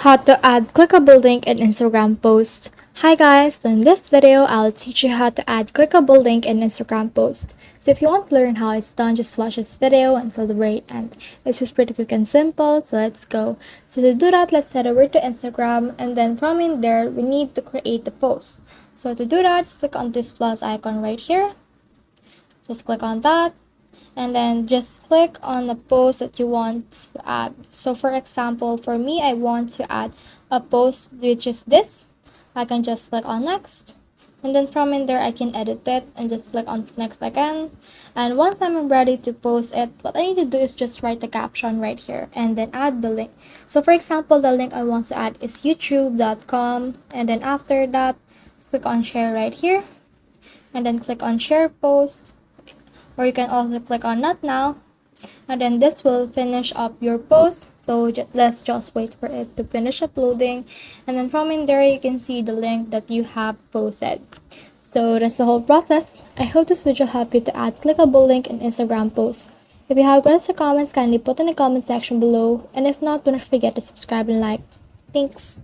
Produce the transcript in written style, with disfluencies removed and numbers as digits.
How to add clickable link in Instagram post. Hi guys, so in this video, I'll teach you how to add clickable link in Instagram post. So if you want to learn how it's done, just watch this video until the very end. It's just pretty quick and simple, so let's go. So to do that, let's head over to Instagram, and then from in there, we need to create the post. So to do that, just click on this plus icon right here. Just click on that. And then just click on the post that you want to add. So for example, for me, I want to add a post which is this. I can just click on next, and then from in there I can edit it and just click on next again. And once I'm ready to post it, what I need to do is just write the caption right here and then add the link. So for example, the link I want to add is youtube.com, and then after that, click on share right here, and then click on share post, or you can also click on not now, and then this will finish up your post. So let's just wait for it to finish uploading, and then from in there you can see the link that you have posted. So that's the whole process. I hope this video helped you to add clickable link in Instagram posts. If you have questions or comments, kindly put in the comment section below, and if not, don't forget to subscribe and like. Thanks.